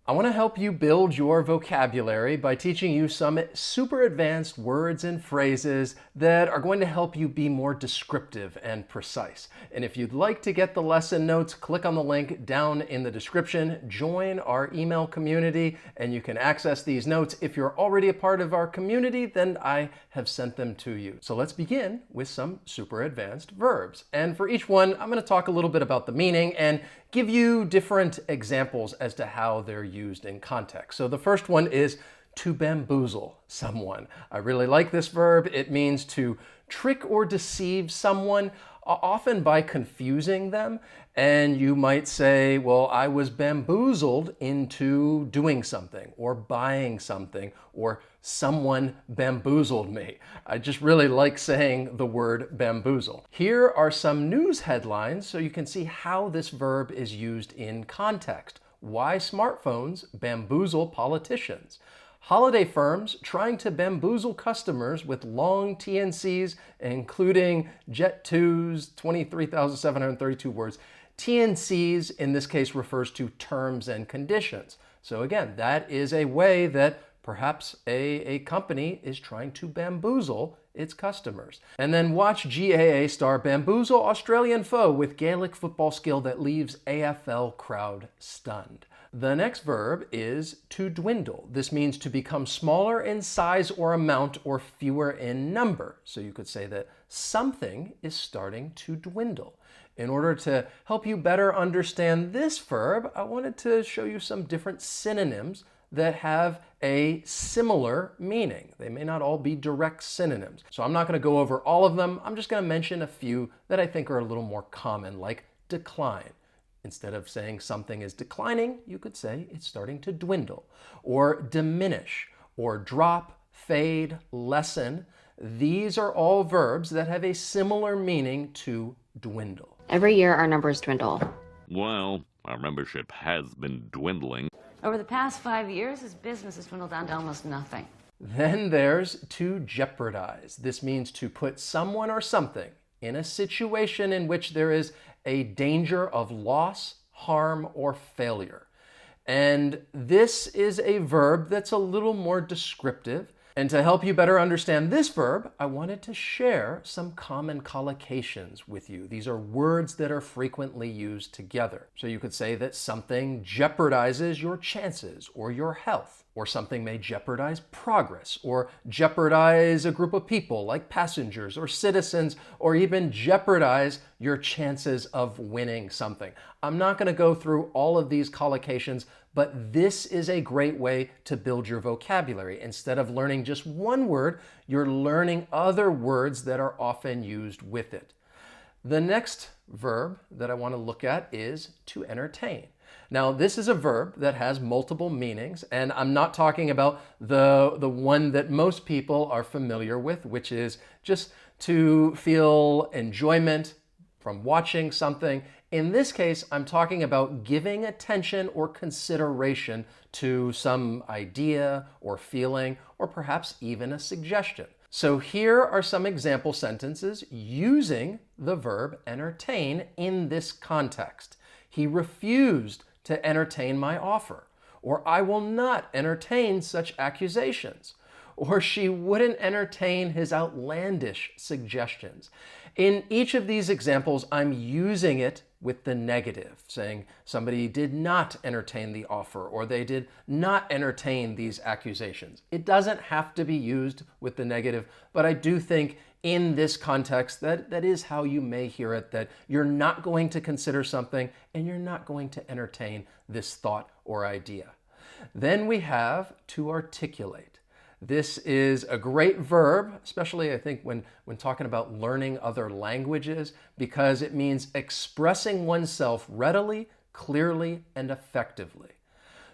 I want to help you build your vocabulary by teaching you some super advanced words and phrases that are going to help you be more descriptive and precise. And if you'd like to get the lesson notes, click on the link down in the description, join our email community, and you can access these notes. If you're already a part of our community, then I have sent them to you. So let's begin with some super advanced verbs. And for each one, I'm going to talk a little bit about the meaning and give you different examples as to how they're used in context. So the first one is to bamboozle someone. I really like this verb. It means to trick or deceive someone, often by confusing them. And you might say, well, I was bamboozled into doing something or buying something, or someone bamboozled me. I just really like saying the word bamboozle. Here are some news headlines so you can see how this verb is used in context. Why smartphones bamboozle politicians. Holiday firms trying to bamboozle customers with long TNCs, including Jet2's 23,732 words. TNCs in this case refers to terms and conditions. So again, that is a way that perhaps a company is trying to bamboozle its customers. And then watch GAA star bamboozle Australian foe with Gaelic football skill that leaves AFL crowd stunned. The next verb is to dwindle. This means to become smaller in size or amount or fewer in number. So you could say that something is starting to dwindle. In order to help you better understand this verb, I wanted to show you some different synonyms that have a similar meaning. They may not all be direct synonyms. So I'm not going to go over all of them. I'm just going to mention a few that I think are a little more common, like decline. Instead of saying something is declining, you could say it's starting to dwindle. Or diminish, or drop, fade, lessen. These are all verbs that have a similar meaning to dwindle. Every year our numbers dwindle. Well, our membership has been dwindling. Over the past 5 years, his business has dwindled down to almost nothing. Then there's to jeopardize. This means to put someone or something in a situation in which there is a danger of loss, harm, or failure. And this is a verb that's a little more descriptive. And to help you better understand this verb, I wanted to share some common collocations with you. These are words that are frequently used together. So you could say that something jeopardizes your chances or your health, or something may jeopardize progress, or jeopardize a group of people like passengers or citizens, or even jeopardize your chances of winning something. I'm not going to go through all of these collocations, but this is a great way to build your vocabulary. Instead of learning just one word, you're learning other words that are often used with it. The next verb that I want to look at is to entertain. Now, this is a verb that has multiple meanings, and I'm not talking about the one that most people are familiar with, which is just to feel enjoyment from watching something. In this case, I'm talking about giving attention or consideration to some idea or feeling, or perhaps even a suggestion. So here are some example sentences using the verb entertain in this context. He refused to entertain my offer, or I will not entertain such accusations, or she wouldn't entertain his outlandish suggestions. In each of these examples, I'm using it with the negative, saying somebody did not entertain the offer, or they did not entertain these accusations. It doesn't have to be used with the negative, but I do think in this context that is how you may hear it, that you're not going to consider something and you're not going to entertain this thought or idea. Then we have to articulate. This is a great verb, especially I think when talking about learning other languages, because it means expressing oneself readily, clearly, and effectively.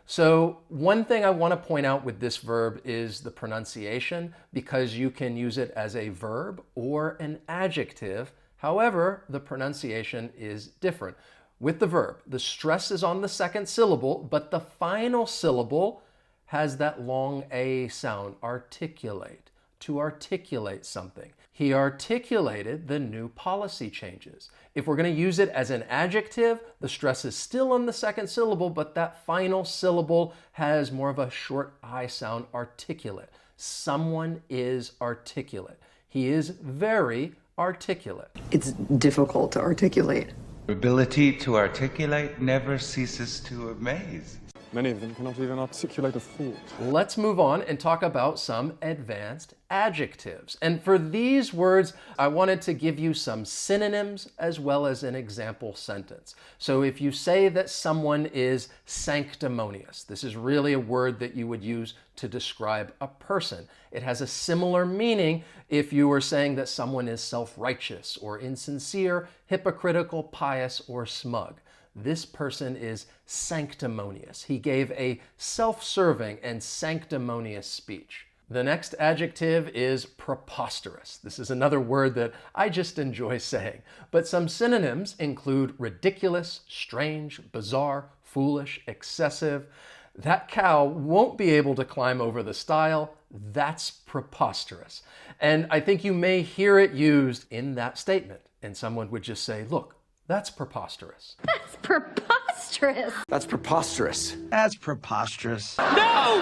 So one thing I want to point out with this verb is the pronunciation, because you can use it as a verb or an adjective. However, the pronunciation is different. With the verb, the stress is on the second syllable, but the final syllable has that long A sound, articulate. to articulate something. He articulated the new policy changes. If we're going to use it as an adjective, the stress is still on the second syllable, but that final syllable has more of a short I sound, articulate. Someone is articulate. He is very articulate. It's difficult to articulate. Ability to articulate never ceases to amaze. Many of them cannot even articulate a thought. Let's move on and talk about some advanced adjectives. And for these words, I wanted to give you some synonyms as well as an example sentence. So if you say that someone is sanctimonious, this is really a word that you would use to describe a person. It has a similar meaning if you were saying that someone is self-righteous or insincere, hypocritical, pious, or smug. This person is sanctimonious. He gave a self-serving and sanctimonious speech. The next adjective is preposterous. This is another word that I just enjoy saying, but some synonyms include ridiculous, strange, bizarre, foolish, excessive. That cow won't be able to climb over the stile. That's preposterous. And I think you may hear it used in that statement, and someone would just say, look, that's preposterous. That's preposterous. That's preposterous. That's preposterous. No!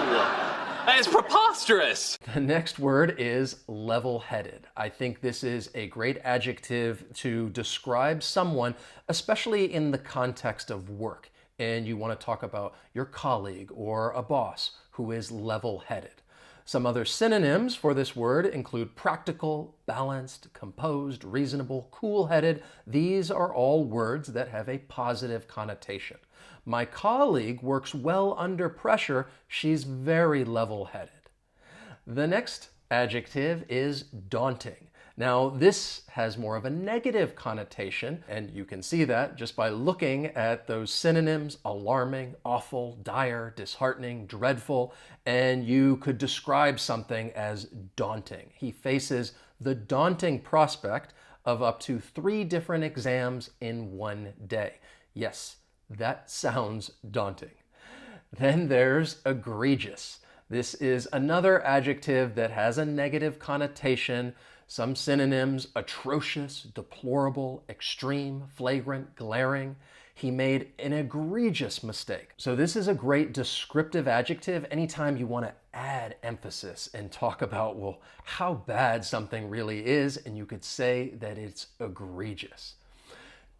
That is preposterous! The next word is level-headed. I think this is a great adjective to describe someone, especially in the context of work, and you want to talk about your colleague or a boss who is level-headed. Some other synonyms for this word include practical, balanced, composed, reasonable, cool-headed. These are all words that have a positive connotation. My colleague works well under pressure. She's very level-headed. The next adjective is daunting. Now, this has more of a negative connotation, and you can see that just by looking at those synonyms: alarming, awful, dire, disheartening, dreadful, and you could describe something as daunting. He faces the daunting prospect of up to 3 different exams in one day. Yes, that sounds daunting. Then there's egregious. This is another adjective that has a negative connotation. Some synonyms: atrocious, deplorable, extreme, flagrant, glaring. He made an egregious mistake. So this is a great descriptive adjective anytime you want to add emphasis and talk about, well, how bad something really is, and you could say that it's egregious.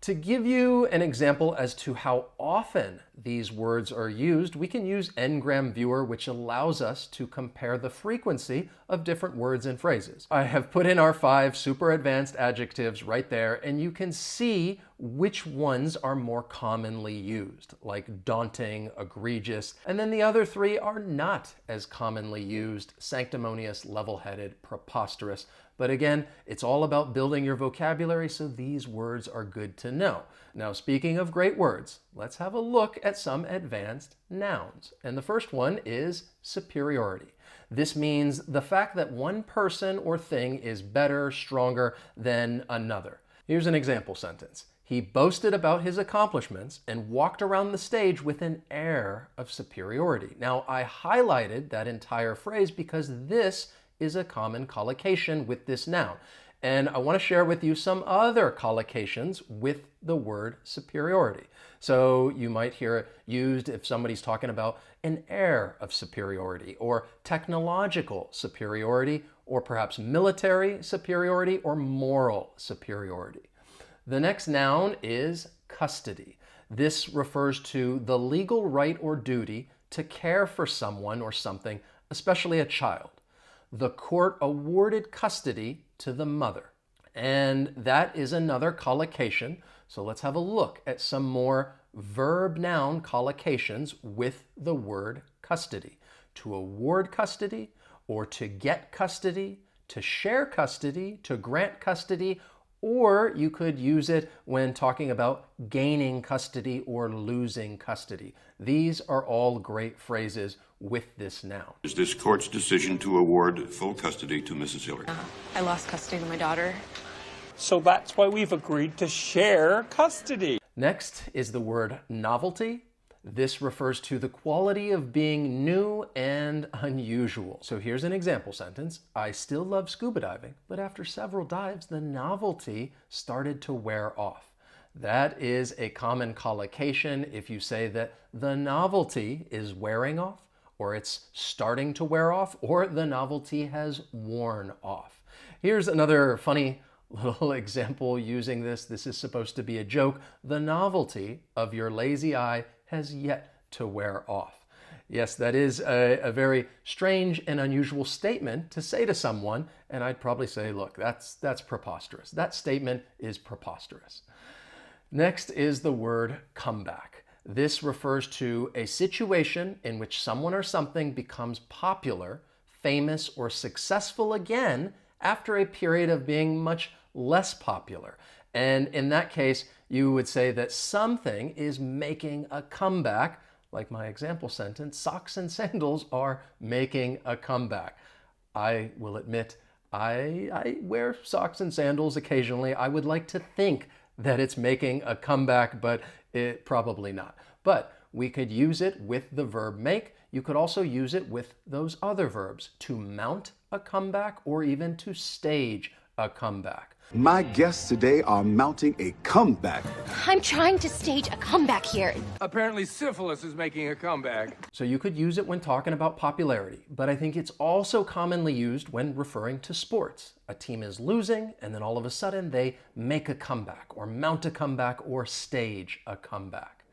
To give you an example as to how often these words are used, we can use Ngram Viewer, which allows us to compare the frequency of different words and phrases. I have put in our 5 super advanced adjectives right there, and you can see which ones are more commonly used, like daunting, egregious, and then the other 3 are not as commonly used: sanctimonious, level-headed, preposterous. But again, it's all about building your vocabulary, so these words are good to know. Now, speaking of great words, let's have a look at some advanced nouns. And the first one is superiority. This means the fact that one person or thing is better, stronger than another. Here's an example sentence. He boasted about his accomplishments and walked around the stage with an air of superiority. Now, I highlighted that entire phrase because this is a common collocation with this noun. And I want to share with you some other collocations with the word superiority. So you might hear it used if somebody's talking about an air of superiority, or technological superiority, or perhaps military superiority, or moral superiority. The next noun is custody. This refers to the legal right or duty to care for someone or something, especially a child. The court awarded custody to the mother. And that is another collocation. So let's have a look at some more verb-noun collocations with the word custody. To award custody, or to get custody, to share custody, to grant custody, or you could use it when talking about gaining custody or losing custody. These are all great phrases with this noun. Is this court's decision to award full custody to Mrs. Hillary? I lost custody of my daughter. So that's why we've agreed to share custody. Next is the word novelty. This refers to the quality of being new and unusual. So here's an example sentence. I still love scuba diving, but after several dives, the novelty started to wear off. That is a common collocation if you say that the novelty is wearing off, or it's starting to wear off, or the novelty has worn off. Here's another funny little example using this. This is supposed to be a joke. The novelty of your lazy eye has yet to wear off. Yes, that is a very strange and unusual statement to say to someone, and I'd probably say, look, that's preposterous. That statement is preposterous. Next is the word comeback. This refers to a situation in which someone or something becomes popular, famous, or successful again after a period of being much less popular. And in that case, you would say that something is making a comeback, like my example sentence, socks and sandals are making a comeback. I will admit, I wear socks and sandals occasionally. I would like to think that it's making a comeback, but it probably not. But we could use it with the verb make. You could also use it with those other verbs, to mount a comeback or even to stage a comeback. My guests today are mounting a comeback. I'm trying to stage a comeback here. Apparently syphilis is making a comeback. So you could use it when talking about popularity, but I think it's also commonly used when referring to sports. A team is losing, and then all of a sudden they make a comeback, or mount a comeback, or stage a comeback.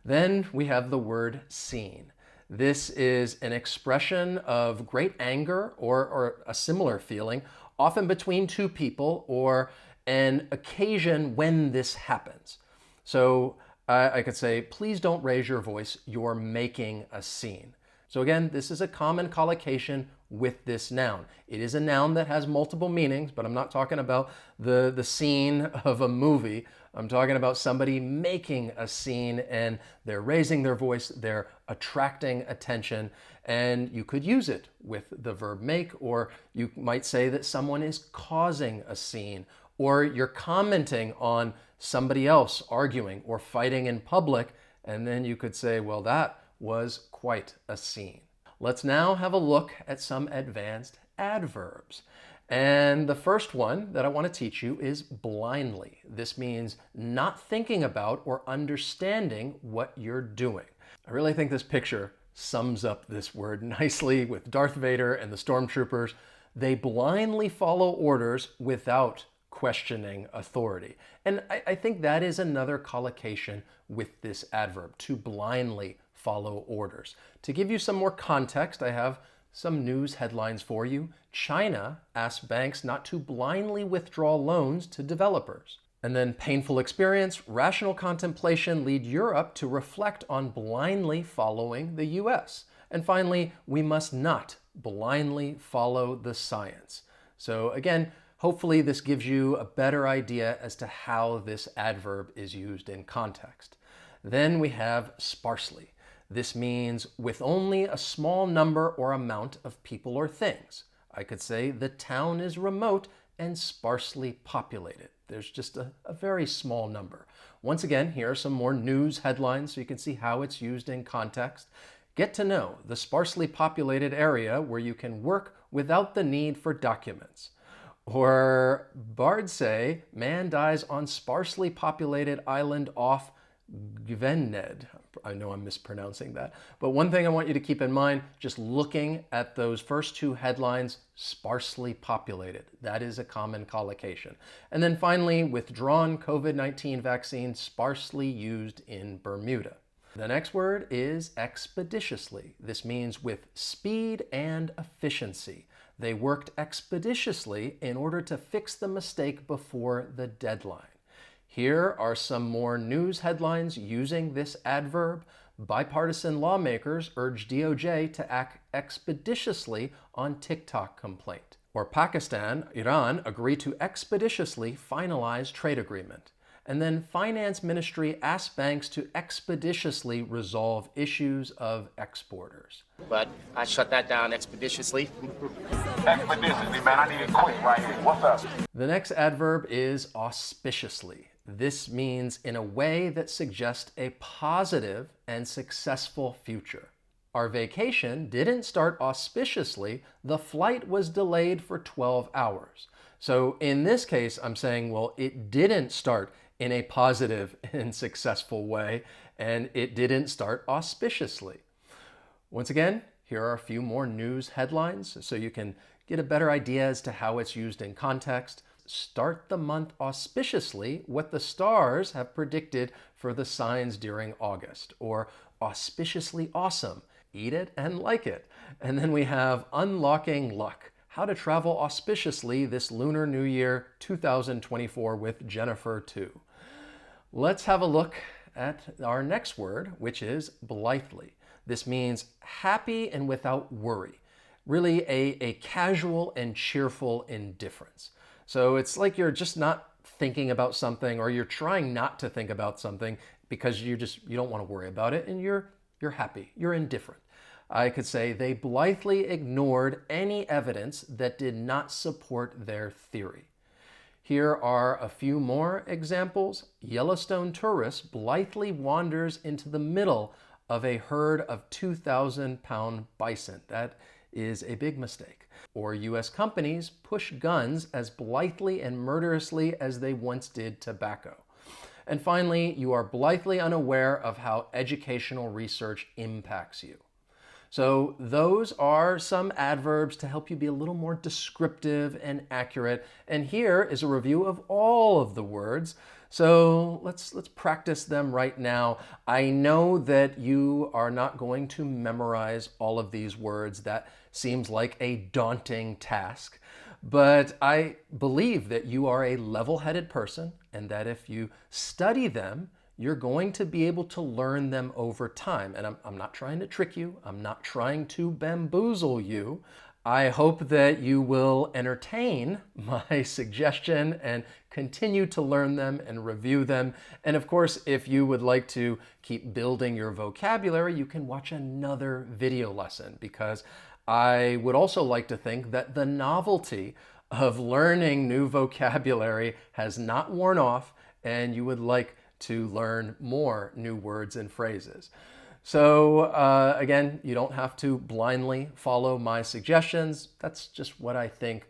Then we have the word scene. This is an expression of great anger or a similar feeling, often between two people, or an occasion when this happens. So I could say, please don't raise your voice, you're making a scene. So again, this is a common collocation with this noun. It is a noun that has multiple meanings, but I'm not talking about the scene of a movie. I'm talking about somebody making a scene, and they're raising their voice, they're attracting attention, and you could use it with the verb make, or you might say that someone is causing a scene, or you're commenting on somebody else arguing or fighting in public, and then you could say, well, that was quite a scene. Let's now have a look at some advanced adverbs. And the first one that I want to teach you is blindly. This means not thinking about or understanding what you're doing. I really think this picture sums up this word nicely with Darth Vader and the stormtroopers. They blindly follow orders without questioning authority. And I think that is another collocation with this adverb, to blindly follow orders. To give you some more context, I have some news headlines for you. China asks banks not to blindly withdraw loans to developers. And then painful experience, rational contemplation lead Europe to reflect on blindly following the US. And finally, we must not blindly follow the science. So again, hopefully this gives you a better idea as to how this adverb is used in context. Then we have sparsely. This means with only a small number or amount of people or things. I could say the town is remote and sparsely populated. There's just a very small number. Once again, here are some more news headlines so you can see how it's used in context. Get to know the sparsely populated area where you can work without the need for documents. Or bards say, man dies on sparsely populated island off Gwynedd. I know I'm mispronouncing that. But one thing I want you to keep in mind, just looking at those first two headlines, sparsely populated. That is a common collocation. And then finally, withdrawn COVID-19 vaccine sparsely used in Bermuda. The next word is expeditiously. This means with speed and efficiency. They worked expeditiously in order to fix the mistake before the deadline. Here are some more news headlines using this adverb. Bipartisan lawmakers urge DOJ to act expeditiously on TikTok complaint. Or Pakistan, Iran agree to expeditiously finalize trade agreement. And then Finance Ministry asks banks to expeditiously resolve issues of exporters. But I shut that down expeditiously. Expeditiously, man, I need it quick right here. What's up? The next adverb is auspiciously. This means in a way that suggests a positive and successful future. Our vacation didn't start auspiciously. The flight was delayed for 12 hours. So in this case, I'm saying, well, it didn't start in a positive and successful way, and it didn't start auspiciously. Once again, here are a few more news headlines so you can get a better idea as to how it's used in context. Start the month auspiciously, what the stars have predicted for the signs during August. Or auspiciously awesome, eat it and like it. And then we have unlocking luck, how to travel auspiciously this Lunar New Year 2024 with Jennifer 2. Let's have a look at our next word, which is blithely. This means happy and without worry. Really a casual and cheerful indifference. So it's like you're just not thinking about something, or you're trying not to think about something because you don't want to worry about it, and you're happy, you're indifferent. I could say they blithely ignored any evidence that did not support their theory. Here are a few more examples. Yellowstone tourist blithely wanders into the middle of a herd of 2,000-pound bison. That is a big mistake. Or U.S. companies push guns as blithely and murderously as they once did tobacco. And finally, you are blithely unaware of how educational research impacts you. So those are some adverbs to help you be a little more descriptive and accurate. And here is a review of all of the words. So let's practice them right now. I know that you are not going to memorize all of these words. That seems like a daunting task. But I believe that you are a level-headed person, and that if you study them, you're going to be able to learn them over time. And I'm not trying to trick you. I'm not trying to bamboozle you. I hope that you will entertain my suggestion and continue to learn them and review them. And of course, if you would like to keep building your vocabulary, you can watch another video lesson, because I would also like to think that the novelty of learning new vocabulary has not worn off, and you would like to learn more new words and phrases. So again, you don't have to blindly follow my suggestions. That's just what I think.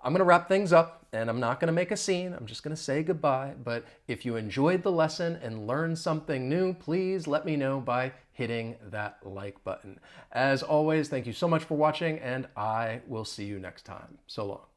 I'm going to wrap things up, and I'm not going to make a scene. I'm just going to say goodbye. But if you enjoyed the lesson and learned something new, please let me know by hitting that like button. As always, thank you so much for watching, and I will see you next time. So long.